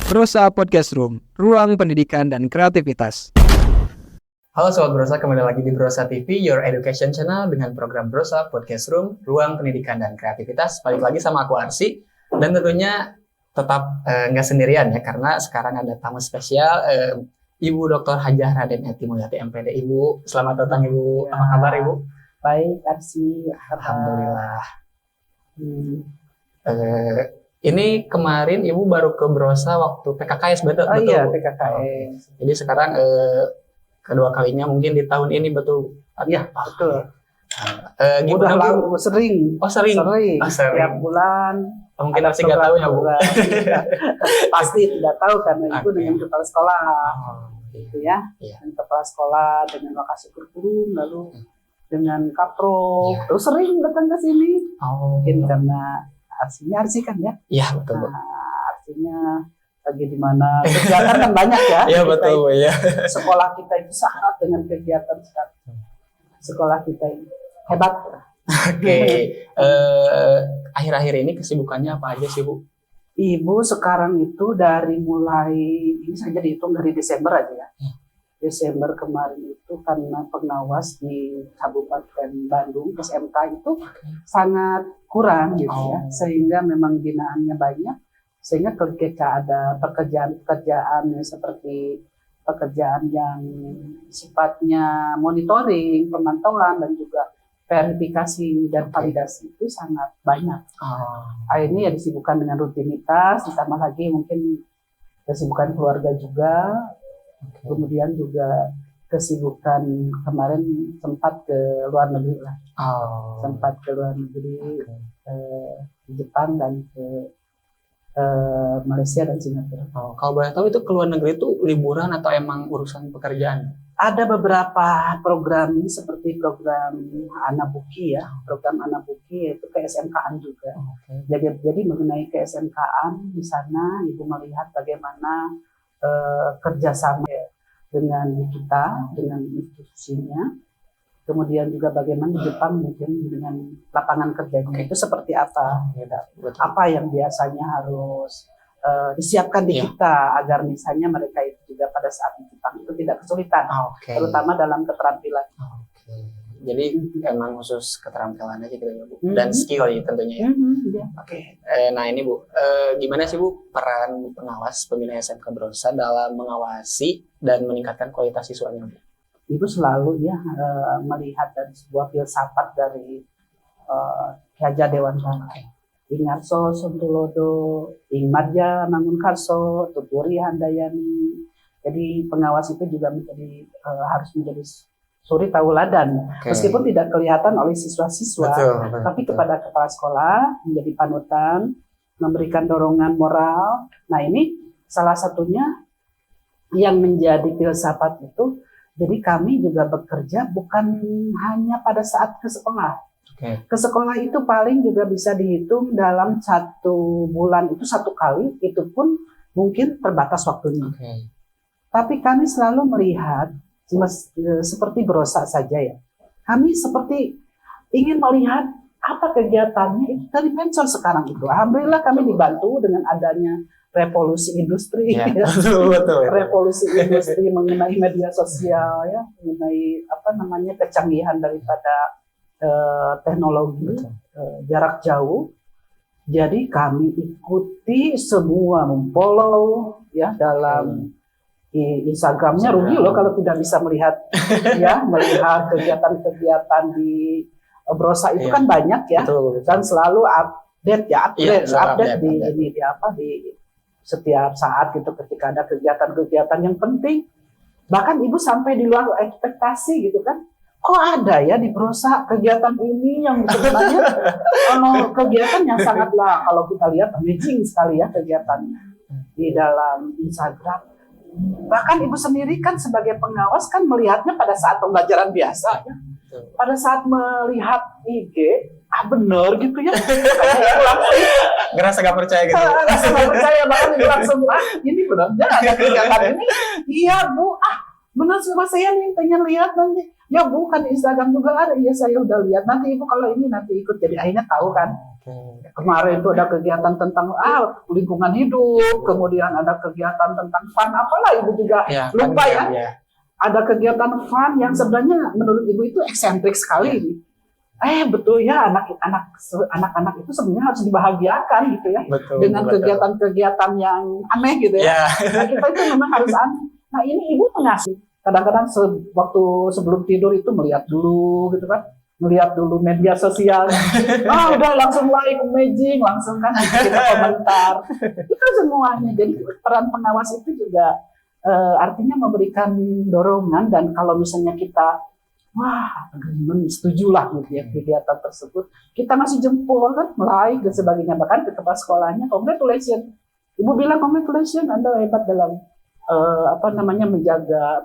Brosa Podcast Room, ruang pendidikan dan kreativitas. Halo Sobat Brosa, kembali lagi di Brosa TV, your education channel dengan program Brosa Podcast Room, ruang pendidikan dan kreativitas. Balik lagi sama aku Arsy, dan tentunya tetap nggak sendirian ya, karena sekarang ada tamu spesial, Ibu Dr. Hajah Raden Eti Mulyati MPD. Ibu, selamat datang Ibu. Ya. Apa kabar Ibu? Baik, Arsy. Alhamdulillah. Ini kemarin Ibu baru ke Brosa waktu PKKS, betul? Oh iya, PKKS. Jadi sekarang kedua kalinya mungkin di tahun ini, betul? Iya, betul. Udah lama, sering. Oh sering. Sering. Oh, sering. Tiap bulan. Mungkin masih nggak tahu ya Bu. Pasti tidak tahu karena Ibu dengan kepala sekolah. Gitu ya. Iya. Dengan kepala sekolah, dengan lokasi kurikulum, lalu dengan kaprok. Terus sering datang ke sini. Mungkin karena Arsy kan ya. Iya betul Bu. Artinya lagi di mana kegiatan kan banyak ya. Iya betul Bu ya. Sekolah kita itu syarat dengan kegiatan sekarang. Sekolah kita ini hebat. Oke. Akhir-akhir ini kesibukannya apa aja sih Bu? Ibu sekarang itu dari mulai ini saja dihitung dari Desember aja ya. Desember kemarin itu karena pengawas di Kabupaten Bandung SMK itu sangat kurang gitu ya, sehingga memang binaannya banyak, sehingga ketika ada pekerjaan seperti pekerjaan yang sifatnya monitoring, pemantauan dan juga verifikasi dan validasi itu sangat banyak. Akhirnya ya disibukkan dengan rutinitas, ditambah lagi mungkin kesibukan keluarga juga. Kemudian juga kesibukan kemarin sempat ke luar negeri lah, sempat ke luar negeri, di Jepang dan ke Malaysia dan Singapura. Kalau boleh tahu itu ke luar negeri itu liburan atau emang urusan pekerjaan? Ada beberapa program seperti program Anabuki ya, program Anabuki yaitu ke SMK-an juga. Jadi mengenai ke SMK-an di sana Ibu melihat bagaimana kerjasama dengan kita, dengan institusinya, kemudian juga bagaimana di Jepang mungkin dengan lapangan kerjanya itu seperti apa, apa yang biasanya harus disiapkan di kita agar misalnya mereka itu juga pada saat di Jepang itu tidak kesulitan, terutama dalam keterampilan. Jadi emang khusus keterampilan aja gitu ya Bu, dan skill ya tentunya ya. Nah ini Bu, gimana sih Bu peran pengawas pembina SMK Brosa dalam mengawasi dan meningkatkan kualitas siswanya Bu? Ibu selalu ya melihat dari sebuah filsafat dari Raja Dewantara. Ingarso Suntulodo, Ingmadja Mangunkarso, Tuturi Handayani. Jadi pengawas itu juga harus menjadi suri tauladan, meskipun tidak kelihatan oleh siswa-siswa, tapi kepada kepala sekolah menjadi panutan, memberikan dorongan moral. Nah ini salah satunya yang menjadi filsafat itu. Jadi kami juga bekerja bukan hanya pada saat ke sekolah. Ke sekolah itu paling juga bisa dihitung dalam 1 bulan itu 1 kali, itu pun mungkin terbatas waktunya. Tapi kami selalu melihat seperti Brosa saja ya. Kami seperti ingin melihat apa kegiatannya itu dari medsos sekarang itu. Alhamdulillah kami dibantu dengan adanya revolusi industri, revolusi industri mengenai media sosial ya, mengenai kecanggihan daripada teknologi jarak jauh. Jadi kami ikuti semua, memfollow ya dalam Instagramnya. Rugi loh kalau tidak bisa melihat ya, melihat kegiatan-kegiatan di Brosa itu kan banyak ya, dan selalu update di setiap saat gitu ketika ada kegiatan-kegiatan yang penting. Bahkan Ibu sampai di luar ekspektasi gitu kan. Kok ada ya di Brosa kegiatan ini yang sebenarnya kegiatan yang sangatlah kalau kita lihat amazing sekali ya kegiatannya di dalam Instagram. Bahkan Ibu sendiri kan sebagai pengawas kan melihatnya pada saat pembelajaran biasa ya. Pada saat melihat IG, bener gitu ya. Langsung ngerasa gak percaya gitu. Ngerasa gak percaya, bahkan Ibu langsung ini benar ada kegiatan ini. Iya Bu, benar sama saya nih pengen lihat nanti. Ya bukan, di Instagram juga ada. Ya saya udah lihat. Nanti ibu kalau ini nanti ikut. Jadi akhirnya tahu kan. Kemarin itu ada kegiatan tentang lingkungan hidup, kemudian ada kegiatan tentang fun, apalah ibu juga lupa ya. Ada kegiatan fun yang sebenarnya menurut ibu itu eksentrik sekali ini. Betul ya, anak-anak itu sebenarnya harus dibahagiakan gitu ya, dengan kegiatan-kegiatan yang aneh gitu ya. Nah, kita itu memang harus aneh. Nah ini ibu mengasih. Kadang-kadang waktu sebelum tidur itu melihat dulu gitu kan. Melihat dulu media sosial, udah langsung like, amazing, langsung kan kita komentar, itu semuanya. Jadi peran pengawas itu juga artinya memberikan dorongan, dan kalau misalnya kita, setuju lah gitu ya kegiatan tersebut, kita ngasih jempol kan, like dan sebagainya, bahkan ke kepala sekolahnya, congratulations, ibu bilang congratulations, Anda hebat dalam menjaga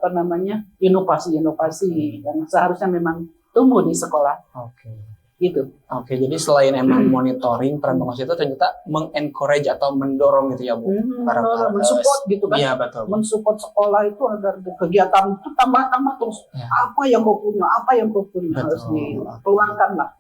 inovasi yang seharusnya memang tumbuh di sekolah. Gitu. Jadi selain emang monitoring, peran pengawas itu ternyata mengencourage atau mendorong gitu ya Bu. Mensupport gitu kan. Iya betul. Mensupport sekolah itu agar kegiatan itu tambah terus. Apa yang kau punya, harus dikeluarkan lah.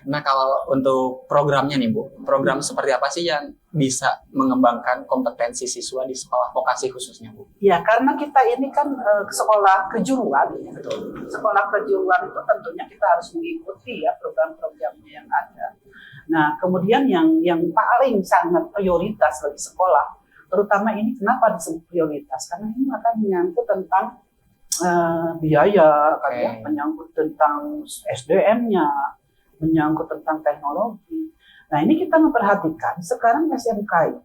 Nah kalau untuk programnya nih Bu, program seperti apa sih yang bisa mengembangkan kompetensi siswa di sekolah vokasi khususnya Bu? Ya karena kita ini kan sekolah kejuruan, sekolah kejuruan itu tentunya kita harus mengikuti ya program-programnya yang ada. Nah kemudian yang paling sangat prioritas bagi sekolah, terutama ini kenapa disebut prioritas? Karena ini akan menyangkut tentang biaya, kan ya, menyangkut tentang SDM-nya, menyangkut tentang teknologi. Nah ini kita memperhatikan sekarang SMK itu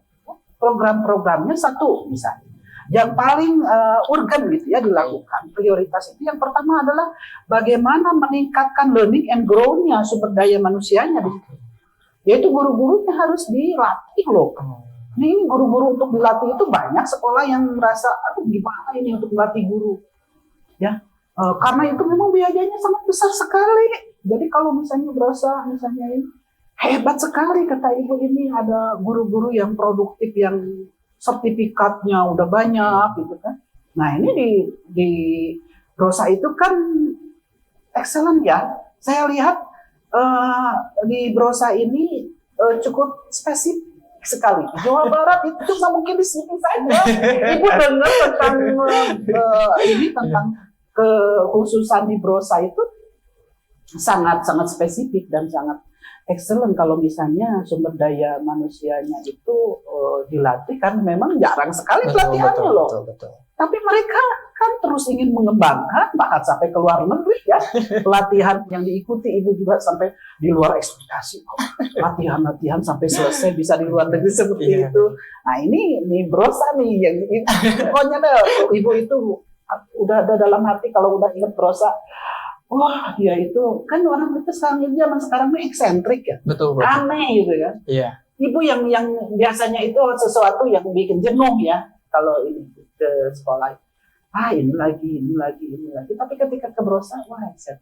program-programnya satu misalnya, yang paling urgen gitu ya dilakukan, prioritas itu yang pertama adalah bagaimana meningkatkan learning and grow-nya, sumber daya manusianya, yaitu guru-gurunya harus dilatih loh. Ini guru-guru untuk dilatih itu banyak sekolah yang merasa, gimana ini untuk melatih guru. Ya, karena itu memang biayanya sangat besar sekali. Jadi kalau misalnya berasa ini hebat sekali kata ibu, ini ada guru-guru yang produktif yang sertifikatnya udah banyak gitu kan. Nah ini di Brosa itu kan excellent ya. Saya lihat di Brosa ini cukup spesifik sekali. Jawa Barat itu cuma mungkin di sini saja. Ibu dengar tentang tentang kekhususan di Brosa itu sangat spesifik dan sangat excellent. Kalau misalnya sumber daya manusianya itu dilatih, kan memang jarang sekali pelatihannya loh. Betul. Tapi mereka kan terus ingin mengembangkan, bahkan sampai ke luar negeri ya. Pelatihan yang diikuti ibu juga sampai di luar ekspektasi. Latihan sampai selesai bisa di luar negeri seperti itu. Nah ini Brosa nih yang pokoknya ibu itu udah ada dalam hati kalau udah ingat Brosa. Wah, dia itu kan orang itu zaman sekarang ini eksentrik ya. Betul. Aneh gitu kan. Iya. Ibu yang biasanya itu sesuatu yang bikin jenuh ya kalau ini ke sekolah. Ini lagi. Tapi ketika ke Brosa, eksentrik.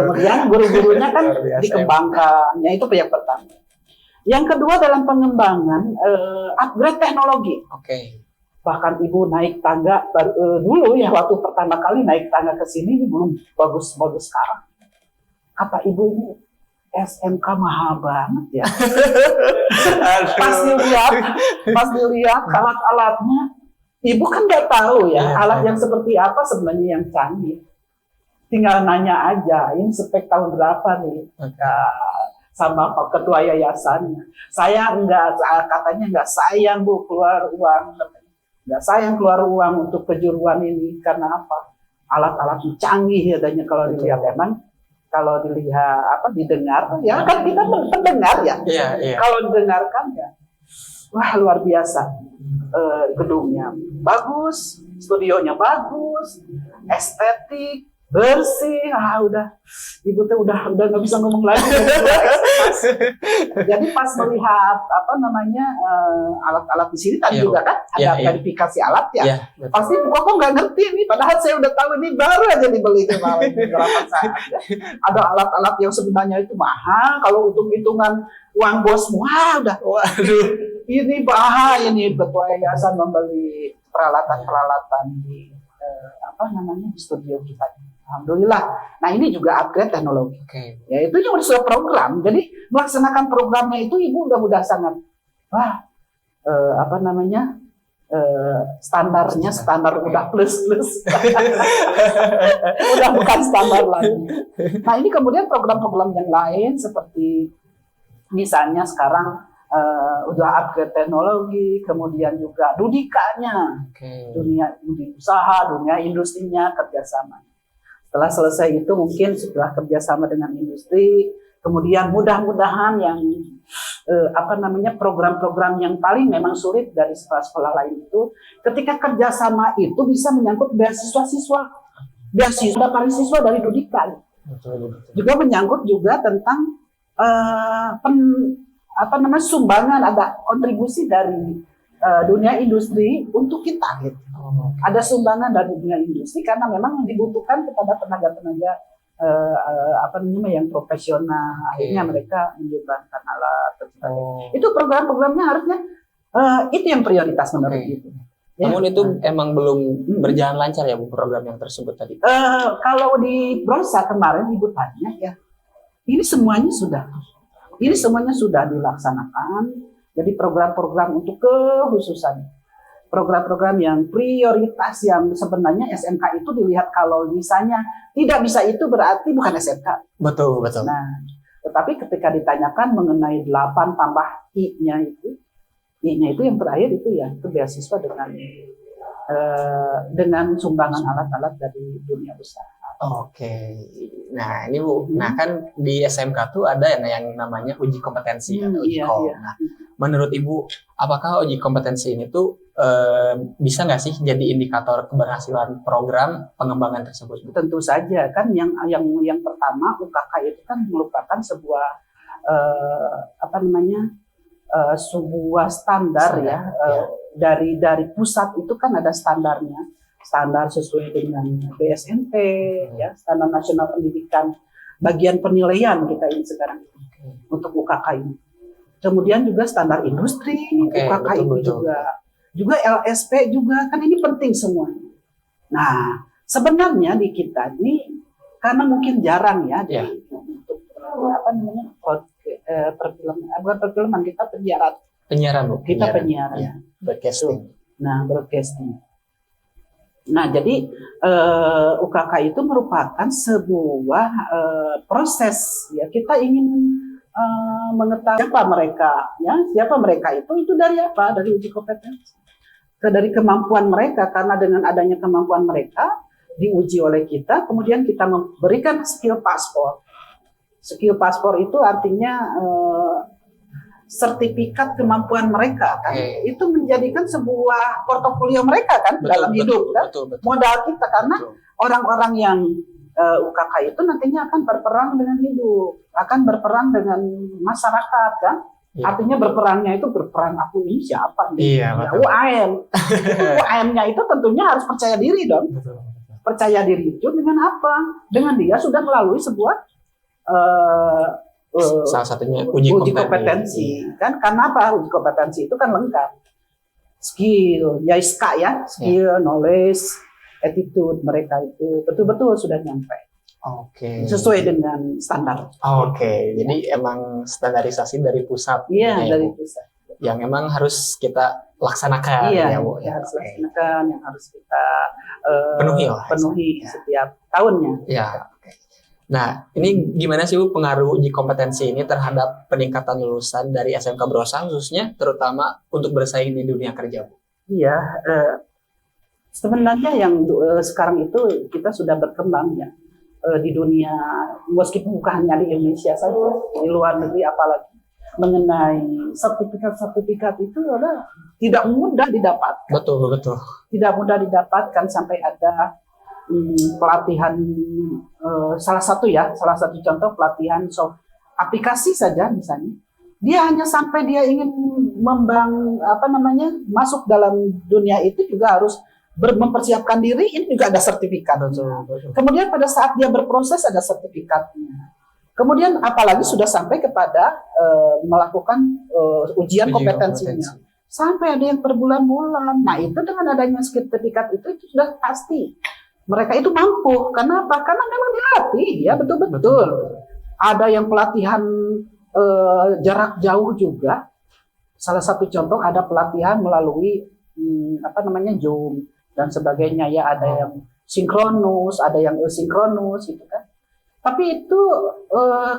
Kemudian guru-gurunya kan dikembangkan. Ya itu yang pertama. Yang kedua dalam pengembangan upgrade teknologi. Bahkan ibu naik tangga dulu ya, waktu pertama kali naik tangga ke sini ini belum bagus sekarang. Kata ibu, ini SMK mahal banget ya. Pas dilihat alat-alatnya, ibu kan nggak tahu ya alat yang seperti apa sebenarnya yang canggih. Tinggal nanya aja, ini spek tahun berapa nih? Sama Pak Ketua Yayasannya. Katanya nggak sayang Bu keluar uang. Nggak sayang keluar uang untuk kejuruan ini, karena apa? Alat-alat canggih adanya. Kalau dilihat didengar ya kan kita mendengar ya. Kalau didengarkan ya, wah luar biasa. Gedungnya bagus, studionya bagus, estetik, bersih. Udah ibu tuh udah nggak bisa ngomong lagi. Jadi pas melihat alat-alat di sini tadi juga kan ada verifikasi alat ya. Pasti kok nggak ngerti nih, padahal saya udah tahu ini baru aja dibeli kemarin beberapa saat. Ada alat-alat yang sebenarnya itu mahal, kalau hitung-hitungan uang bosmu ini bahaya nih Ketua Yayasan membeli peralatan di di studio kita. Alhamdulillah. Nah ini juga upgrade teknologi. Ya itu juga sudah program. Jadi melaksanakan programnya itu ibu udah sangat standarnya standar udah plus udah bukan standar lagi. Nah ini kemudian program-program yang lain seperti misalnya sekarang udah upgrade teknologi, kemudian juga dudikanya, dunia usaha, dunia industrinya kerjasama. Setelah selesai itu mungkin setelah kerjasama dengan industri, kemudian mudah-mudahan yang program-program yang paling memang sulit dari sekolah-sekolah lain itu, ketika kerjasama itu bisa menyangkut beasiswa paling siswa dari Dudika. Juga menyangkut juga tentang sumbangan, ada kontribusi dari dunia industri untuk kita gitu. Ada sumbangan dari dunia industri karena memang dibutuhkan kepada tenaga-tenaga yang profesional. Akhirnya mereka menyebarkan alat. Itu program-programnya harusnya itu yang prioritas menurut itu. Namun itu emang belum berjalan lancar ya Bu, program yang tersebut tadi. Kalau di Brosa kemarin Ibu tanya ya, ini semuanya sudah dilaksanakan. Jadi program-program untuk kekhususan, program-program yang prioritas yang sebenarnya SMK itu dilihat kalau misalnya tidak bisa itu berarti bukan SMK. Betul. Nah, tetapi ketika ditanyakan mengenai 8 tambah I-nya itu yang terakhir itu ya itu beasiswa dengan sumbangan alat-alat dari dunia usaha. Oke. Nah, ini Bu. Nah, kan di SMK tuh ada yang namanya uji kompetensi atau uji kom. Iya. Nah, menurut Ibu, apakah uji kompetensi ini tuh bisa nggak sih jadi indikator keberhasilan program pengembangan tersebut? Tentu saja kan yang pertama UKK itu kan merupakan sebuah sebuah standar ya. Dari pusat itu kan ada standarnya. Standar sesuai dengan BSNP, ya, Standar Nasional Pendidikan, bagian penilaian kita ini sekarang untuk UKK ini. Kemudian juga standar industri, UKK itu juga LSP juga, kan ini penting semua. Nah, sebenarnya di kita ini karena mungkin jarang ya untuk perfilman kita penyiaran Bu. Kita penyiaran. Broadcasting. Nah, broadcasting. Nah, jadi UKK itu merupakan sebuah proses ya. Kita ingin mengetahui siapa mereka itu dari apa? Dari uji kompetensi. Dari kemampuan mereka, karena dengan adanya kemampuan mereka diuji oleh kita, kemudian kita memberikan skill paspor. Skill paspor itu artinya sertifikat kemampuan mereka kan, itu menjadikan sebuah portofolio mereka kan dalam hidup kan. Betul. Modal kita karena orang-orang yang UKK itu nantinya akan berperang dengan hidup, akan berperang dengan masyarakat kan. Artinya berperangnya itu berperang aku ini siapa nih? UAM. UAM-nya itu tentunya harus percaya diri dong. Percaya diri itu dengan apa? Dengan dia sudah melalui sebuah salah satunya uji kompetensi kan. Karena apa? Uji kompetensi itu kan lengkap, skill ya, skill, knowledge, attitude mereka itu betul-betul sudah nyampe sesuai dengan standar. Jadi emang standarisasi dari pusat. Dari pusat yang emang harus kita laksanakan ya Bu. Harus laksanakan, yang harus kita penuhi setiap tahunnya. Nah, ini gimana sih Bu pengaruh uji kompetensi ini terhadap peningkatan lulusan dari SMK Brosa khususnya, terutama untuk bersaing di dunia kerja Bu? Sebenarnya yang sekarang itu kita sudah berkembang ya di dunia, meskipun bukan hanya di Indonesia saja, di luar negeri apalagi, mengenai sertifikat itu tidak mudah didapatkan. Betul. Tidak mudah didapatkan sampai ada pelatihan salah satu contoh pelatihan aplikasi saja misalnya, dia hanya sampai dia ingin masuk dalam dunia itu juga harus mempersiapkan diri, ini juga ada sertifikat. Betul. Kemudian pada saat dia berproses ada sertifikatnya. Kemudian apalagi sudah sampai kepada melakukan ujian kompetensinya. sampai ada yang per bulan-bulan. Nah itu dengan adanya sertifikat itu sudah pasti mereka itu mampu. Kenapa? Karena memang dilatih ya betul-betul. Ada yang pelatihan jarak jauh juga. Salah satu contoh ada pelatihan melalui Zoom dan sebagainya ya. Ada yang sinkronus, ada yang asinkronus gitu kan. Tapi itu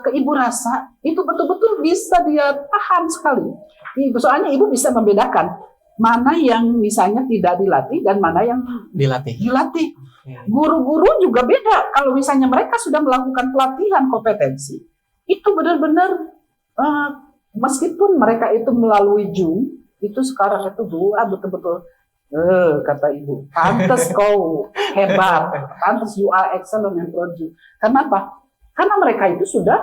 ke ibu rasa itu betul-betul bisa dia paham sekali. Soalnya ibu bisa membedakan mana yang misalnya tidak dilatih dan mana yang Dilatih. Guru-guru juga beda. Kalau misalnya mereka sudah melakukan pelatihan kompetensi, itu benar-benar meskipun mereka itu melalui Zoom, itu sekarang itu betul-betul kata ibu, pantas kau hebat, pantas you are excellent and proud. Kenapa? Karena mereka itu sudah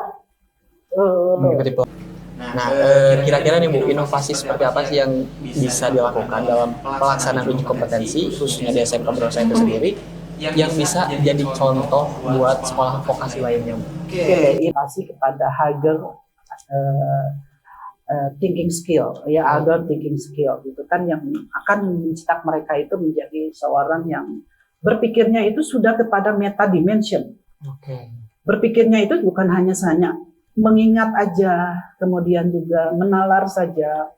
mengikuti Nah, kira-kira nih Bu, inovasi seperti apa sih yang bisa dilakukan dalam pelaksanaan uji kompetensi khususnya di SMK Brosa itu sendiri yang bisa jadi contoh buat sekolah vokasi lainnya, Bu? Inovasi kepada higher thinking skill, ya higher thinking skill gitu kan, yang akan mencetak mereka itu menjadi seorang yang berpikirnya itu sudah kepada meta dimension. Berpikirnya itu bukan hanya mengingat aja, kemudian juga menalar saja,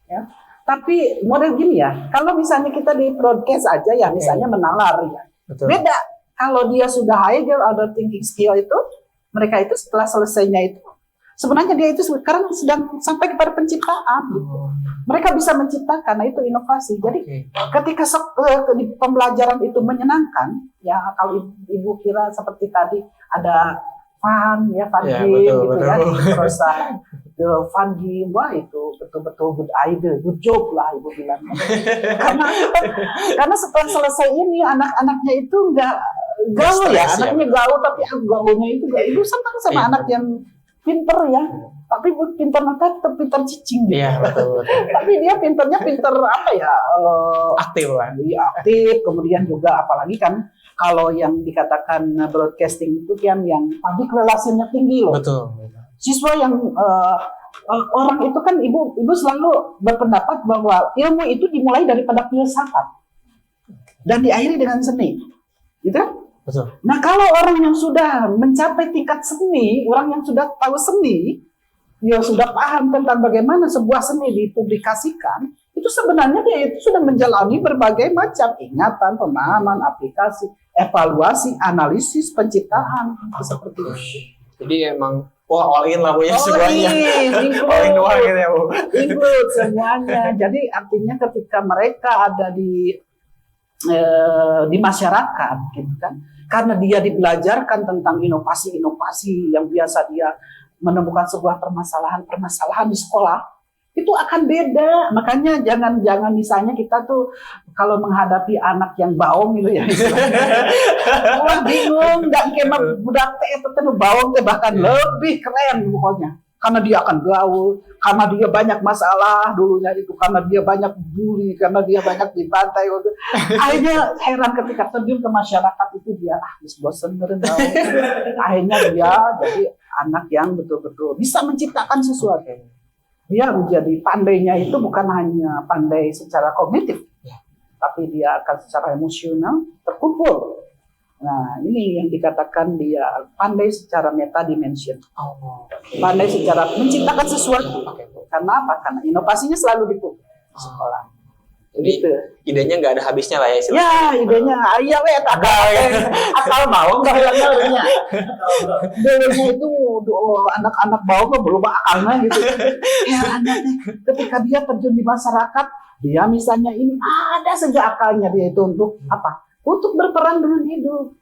ya. Tapi model gini ya, kalau misalnya kita di broadcast aja ya, misalnya menalar ya. Betul. Beda. Kalau dia sudah higher other thinking skill itu, mereka itu setelah selesainya itu, sebenarnya dia itu sekarang sedang sampai kepada penciptaan. Gitu. Mereka bisa menciptakan, nah itu inovasi. Jadi ketika pembelajaran itu menyenangkan, ya kalau ibu kira seperti tadi ada fun game gitu ya, terus the fun game, wah itu betul-betul good idea, good job lah ibu bilang. karena setelah selesai ini anak-anaknya itu nggak gaul ya, anaknya gaul tapi gaulnya itu ibu senang sama anak yang pinter ya, tapi pinter nanti tetap pinter cicing gitu. Iya betul. Tapi dia pinternya pinter apa ya? Aktif lah. Iya aktif, kemudian juga apalagi kan kalau yang dikatakan broadcasting itu kan yang public relation-nya tinggi loh. Betul. Siswa yang orang itu kan ibu selalu berpendapat bahwa ilmu itu dimulai daripada filsafat dan diakhiri dengan seni, gitu kan? Betul. Nah kalau orang yang sudah mencapai tingkat seni, orang yang sudah tahu seni, dia sudah paham tentang bagaimana sebuah seni dipublikasikan, itu sebenarnya dia itu sudah menjalani berbagai macam ingatan, pemahaman, aplikasi, evaluasi, analisis, penciptaan, seperti itu. Jadi emang all in lah Bu ya semuanya. All in one gitu ya Bu. Include semuanya. Jadi artinya ketika mereka ada di masyarakat gitu kan, karena dia dibelajarkan tentang inovasi-inovasi yang biasa dia menemukan sebuah permasalahan di sekolah, itu akan beda. Makanya jangan misalnya kita tuh kalau menghadapi anak yang baong gitu ya, wah bingung, dan kema budak teh itu baong teh bahkan lebih keren pokoknya. Karena dia akan gaul, karena dia banyak masalah dulunya itu, karena dia banyak bully, karena dia banyak dibantai. Akhirnya heran ketika terjun ke masyarakat itu dia bosan gaul. Akhirnya dia jadi anak yang betul-betul bisa menciptakan sesuatu. Dia menjadi pandainya itu bukan hanya pandai secara kognitif, tapi dia akan secara emosional terkumpul. Nah, ini yang dikatakan dia pandai secara meta dimension. Pandai secara menciptakan sesuatu. Karena apa? Karena inovasinya selalu di sekolah. Begitu. Idenya nggak ada habisnya lah ya istilahnya. Ya, idenya iya asal mau nggak hilangnya. Dulunya itu anak-anak bawang belum akalnya gitu. Ya anaknya ketika dia terjun di masyarakat, dia misalnya ini ada saja akalnya dia itu untuk apa? Untuk berperan dengan hidup.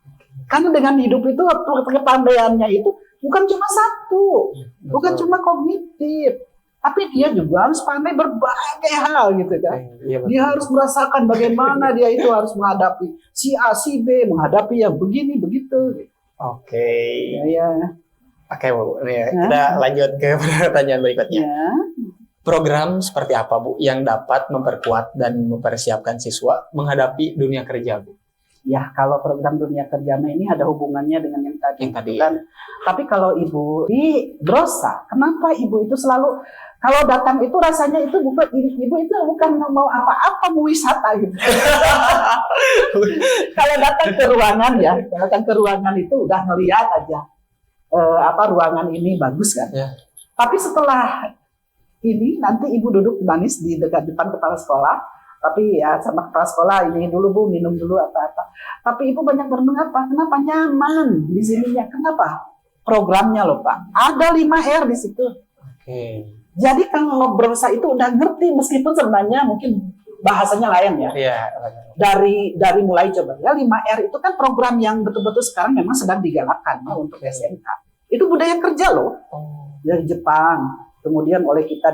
Karena dengan hidup itu kepandaiannya itu bukan cuma satu, bukan cuma kognitif, tapi dia juga harus pandai berbagai hal gitu kan. Dia harus merasakan bagaimana dia itu harus menghadapi si A, si B, menghadapi yang begini begitu. Oke. Ya. Oke Bu, kita lanjut ke pertanyaan berikutnya. Ya. Program seperti apa Bu yang dapat memperkuat dan mempersiapkan siswa menghadapi dunia kerja Bu? Ya, kalau program dunia kerja ini ada hubungannya dengan yang tadi kan. Tapi kalau ibu di Brosa, kenapa ibu itu selalu Kalau datang itu rasanya itu bukan ibu itu bukan mau apa-apa, mau wisata gitu. Kalau datang ke ruangan ya, datang ke ruangan itu udah ngeliat aja ruangan ini bagus kan. Ya. Tapi setelah ini nanti ibu duduk manis di depan kepala sekolah. Tapi ya sama kepala sekolah ini dulu Bu, minum dulu apa-apa. Tapi ibu banyak berenang apa? Kenapa nyaman di sininya? Kenapa? Programnya loh Pak. Ada 5R di situ. Oke. Jadi kalau berusaha itu udah ngerti meskipun sebenarnya mungkin bahasanya lain ya. Iya. Dari mulai coba ya 5R itu kan program yang betul-betul sekarang memang sedang digalakkan ya, untuk SMK. Itu budaya kerja loh. Dari Jepang. Kemudian oleh kita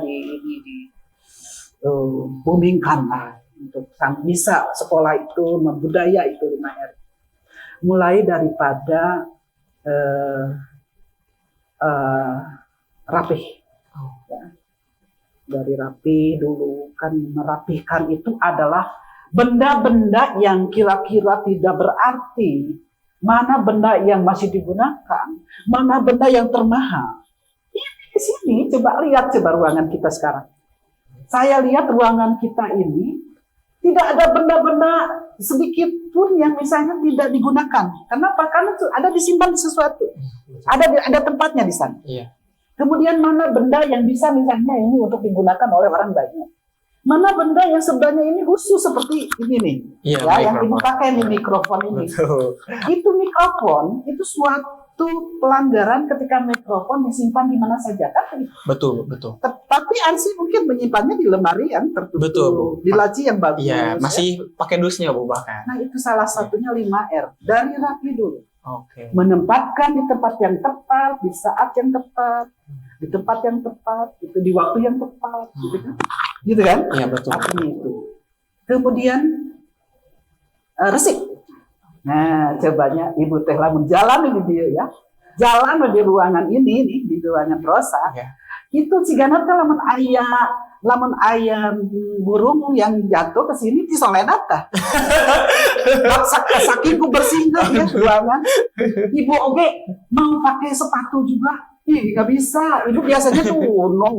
boomingkan lah untuk bisa sekolah itu membudaya itu 5R. Mulai daripada rapih. Ya. Dari rapi dulu kan merapihkan itu adalah benda-benda yang kira-kira tidak berarti, mana benda yang masih digunakan, mana benda yang termahal. Ini di sini coba lihat ruangan kita sekarang. Saya lihat ruangan kita ini tidak ada benda-benda sedikit pun yang misalnya tidak digunakan. Kenapa? Karena ada disimpan di sesuatu. Ada tempatnya di sana. Iya. Kemudian mana benda yang bisa misalnya ini untuk digunakan oleh orang banyak. Mana benda yang sebenarnya ini khusus seperti ini nih. Iya, ya, yang ibu pakai nih mikrofon ini. Betul. Itu mikrofon, itu suatu pelanggaran ketika mikrofon disimpan di mana saja kan. Betul. Tapi Ansi mungkin menyimpannya di lemari yang tertutup. Betul, Bu. Di laci yang bagus. Iya, masih pakai dusnya Bu bahkan. Nah, itu salah satunya 5R. Dari rapi dulu. Oke. Menempatkan di tempat yang tepat, di saat yang tepat, di tempat yang tepat, itu di waktu yang tepat, gitu kan? Iya betul. Artinya itu. Kemudian resik. Nah, cobanya ibu teh lamun jalan di dia ya, jalan di ruangan ini nih, di ruangan Rosa. Ya. Itu cigana teh lamun ayam burung yang jatuh ke sini di soledad tah. Saking ku bersihnya ya ruangan. Ibu oge mau pakai sepatu juga. Nggak bisa. Ibu biasanya tuh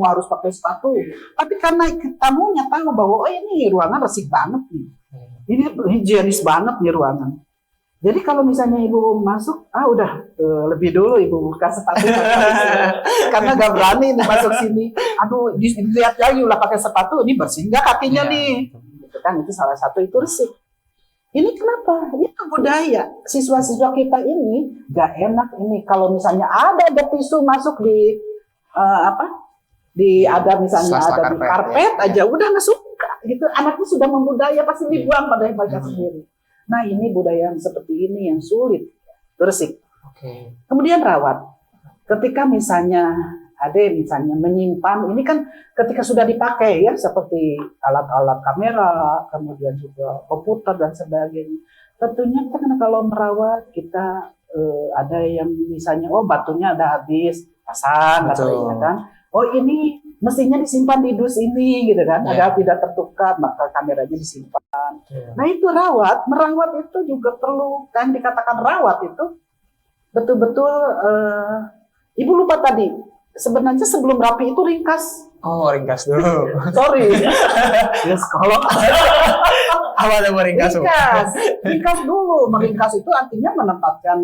harus pakai sepatu. Tapi karena tamunya tahu bahwa ini ruangan resik banget nih. Ini higienis banget nih ruangan. Jadi kalau misalnya ibu masuk, udah lebih dulu ibu buka sepatu karena nggak berani nih masuk sini. Aduh, dilihat lagi ulah pakai sepatu, ini bersih nggak kakinya nih. Gitu kan, itu salah satu itu resik. Ini kenapa? Itu budaya. Siswa-siswa kita ini nggak enak ini kalau misalnya ada tisu masuk di ada misalnya ada di karpet aja, udah nggak suka. Gitu, anaknya sudah membudaya pasti dibuang pada mereka sendiri. Nah, ini budaya yang seperti ini yang sulit, resik. Oke. Kemudian rawat. Ketika misalnya ada misalnya menyimpan, ini kan ketika sudah dipakai ya, seperti alat-alat kamera, kemudian juga komputer dan sebagainya. Tentunya kan kalau merawat kita ada yang misalnya batunya ada habis, pasang katanya kan. Oh ini mestinya disimpan di dus ini gitu kan, agar tidak tertukar, maka kameranya disimpan. Nah itu merawat itu juga perlu kan dikatakan rawat itu betul-betul. Ibu lupa tadi, sebenarnya sebelum rapi itu ringkas. Oh ringkas dulu. Sorry. Ya sekolah. Awalnya meringkas. Ringkas dulu. Meringkas itu artinya menempatkan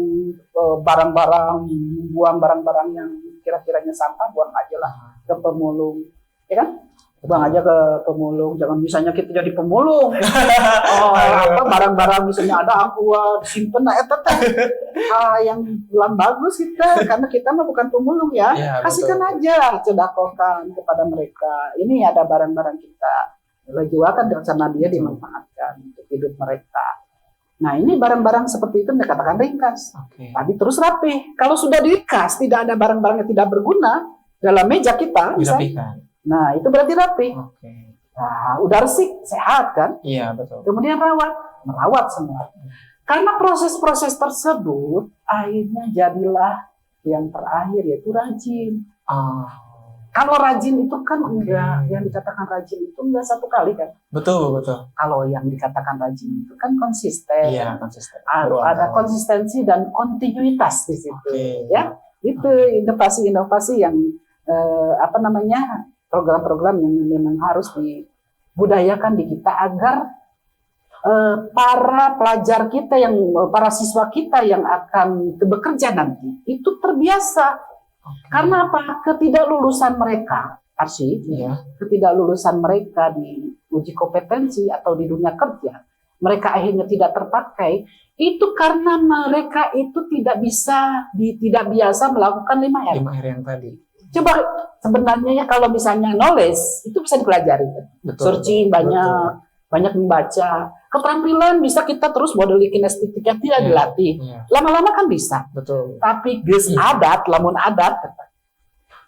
barang-barang, buang barang-barang yang kira-kiranya sampah, buang aja lah ke pemulung, ya kan? Buang aja ke pemulung, jangan misalnya kita jadi pemulung. Barang-barang misalnya ada aqua disimpan yang belum bagus kita, karena kita mah bukan pemulung ya. Kasihkan aja, cedakokan kepada mereka. Ini ada barang-barang kita jualkan sama dia dimanfaatkan untuk hidup mereka. Nah ini barang-barang seperti itu dikatakan ringkas. Tadi terus rapi. Kalau sudah diringkas, tidak ada barang-barang yang tidak berguna dalam meja kita, misalnya. Nah itu berarti rapi. Nah udah resik, sehat kan? Iya betul. Kemudian merawat semua. Karena proses-proses tersebut akhirnya jadilah yang terakhir yaitu rajin. Kalau rajin itu kan enggak, yang dikatakan rajin itu enggak satu kali kan? Betul. Kalau yang dikatakan rajin itu kan konsisten. Iya, konsisten. Ada konsistensi dan kontinuitas di situ. Ya, itu inovasi-inovasi yang program-program yang memang harus dibudayakan di kita agar para pelajar kita para siswa kita yang akan bekerja nanti itu terbiasa. Karena apa? Ketidaklulusan mereka, ketidaklulusan mereka di uji kompetensi atau di dunia kerja, mereka akhirnya tidak terpakai. Itu karena mereka itu tidak biasa melakukan 5R. 5R yang tadi. Coba sebenarnya ya kalau misalnya knowledge itu bisa dipelajari. Betul, searching banyak membaca. Keterampilan bisa kita terus modeling kinestetik yang tidak dilatih. Lama-lama kan bisa. Betul. Tapi lamun adat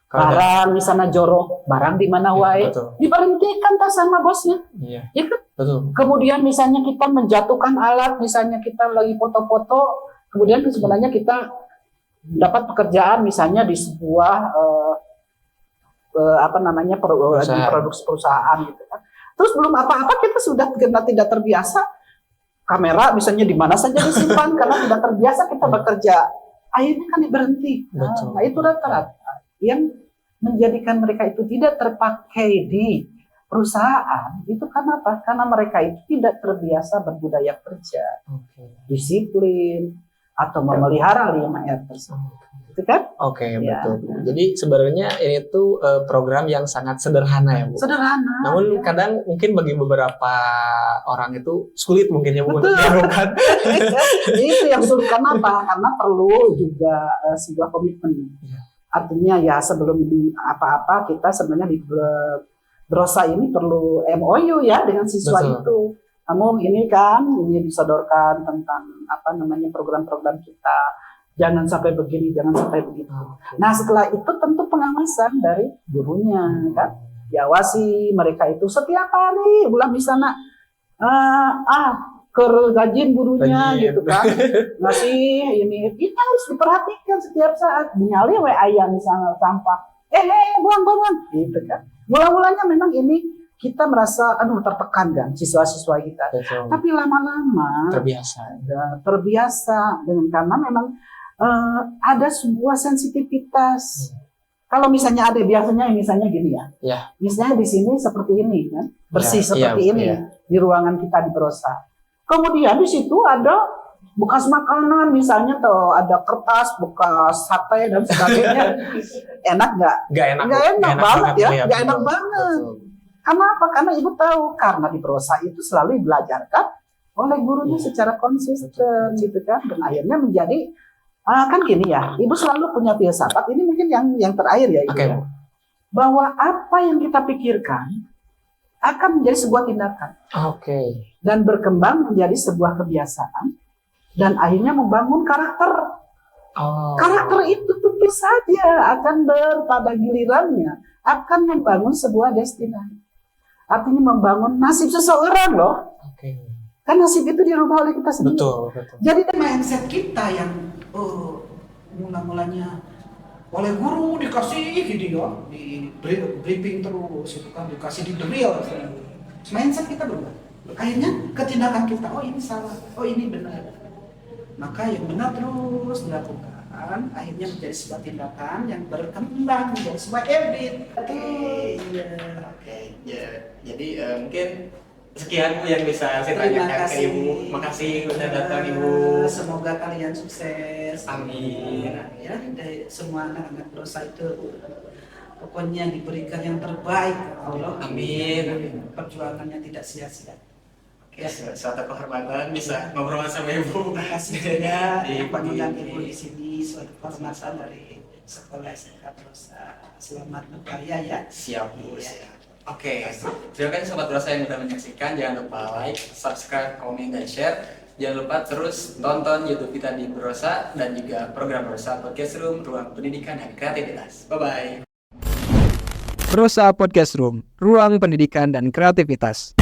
barang misalnya jorok, barang di mana wae, diberhentikan tas sama bosnya. Iya. Ya kan? Betul. Kemudian misalnya kita menjatuhkan alat, misalnya kita lagi foto-foto, kemudian sebenarnya kita dapat pekerjaan misalnya di sebuah produksi perusahaan gitu kan. Terus belum apa-apa kita sudah karena tidak terbiasa, kamera misalnya di mana saja disimpan karena tidak terbiasa kita bekerja, akhirnya kan diberhenti. Nah itu rata-rata yang menjadikan mereka itu tidak terpakai di perusahaan itu karena apa? Karena mereka itu tidak terbiasa berbudaya kerja, disiplin atau memelihara 5R tersebut. Itu kan? Betul. Jadi sebenarnya ini tuh program yang sangat sederhana ya, Bu. Sederhana. Namun kadang mungkin bagi beberapa orang itu sulit mungkin ya, Bu, untuk dilakukan. Itu yang sulit karena apa? Karena perlu juga sebuah komitmen. Artinya ya sebelum apa-apa kita sebenarnya di Brosa ini perlu MOU ya dengan siswa itu. Kamu ini disodorkan tentang program-program kita. Jangan sampai begini, jangan sampai begitu. Nah setelah itu tentu pengawasan dari gurunya kan, diawasi mereka itu setiap hari, ulang di sana, rajin gurunya gitu kan, ngasih ini harus diperhatikan setiap saat. Dinyali ayah misalnya sampah, buang, gitu kan. Mula-mulanya memang ini kita merasa tertekan kan siswa-siswa kita, tapi lama-lama terbiasa dengan karena memang ada sebuah sensitivitas. Kalau misalnya ada biasanya misalnya gini ya. Misalnya di sini seperti ini kan, bersih seperti ini di ruangan kita di Brosa. Kemudian di situ ada bekas makanan misalnya tuh ada kertas bekas sate dan sebagainya. Enak nggak? Nggak enak banget ya. Nggak enak banget. Karena apa? Karena ibu tahu karena di Brosa itu selalu belajarkan oleh gurunya secara konsisten gitu kan, dan akhirnya menjadi kan gini ya, ibu selalu punya filsafat. Ini mungkin yang terakhir ya, ibu ya. Bahwa apa yang kita pikirkan akan menjadi sebuah tindakan. Dan berkembang menjadi sebuah kebiasaan dan akhirnya membangun karakter. Karakter itu tentu saja akan pada gilirannya akan membangun sebuah destinasi. Artinya membangun nasib seseorang loh. Kan nasib itu dirubah oleh kita sendiri. Betul. Jadi mindset kita yang mula-mulanya oleh guru dikasih gitu ya, di briefing terus itu kan, dikasih di drill. Mindset kita berubah. Akhirnya ketindakan kita, ini salah, ini benar. Maka yang benar terus dilakukan, akhirnya menjadi sebuah tindakan yang berkembang menjadi sebuah habit. Jadi mungkin sekian Bu yang bisa saya tanyakan ke Ibu. Makasih sudah datang Ibu. Semoga kalian sukses. Amin. Ya, dari semua anak-anak Brosa itu pokoknya diberikan yang terbaik Allah. Amin. Perjuangannya tidak sia-sia. Suatu kehormatan bisa ngobrol sama Ibu. Terima kasih juga di panggilan Ibu di sini. Suatu kehormatan dari Sekolah SMK Brosa. Selamat berkarya ya. Siap Bu. Terima kasih Sobat Brosa yang sudah menyaksikan. Jangan lupa like, subscribe, komen, dan share. Jangan lupa terus tonton YouTube kita di Brosa dan juga program Brosa Podcast Room, Ruang Pendidikan dan Kreativitas. Bye-bye. Brosa Podcast Room, Ruang Pendidikan dan Kreativitas.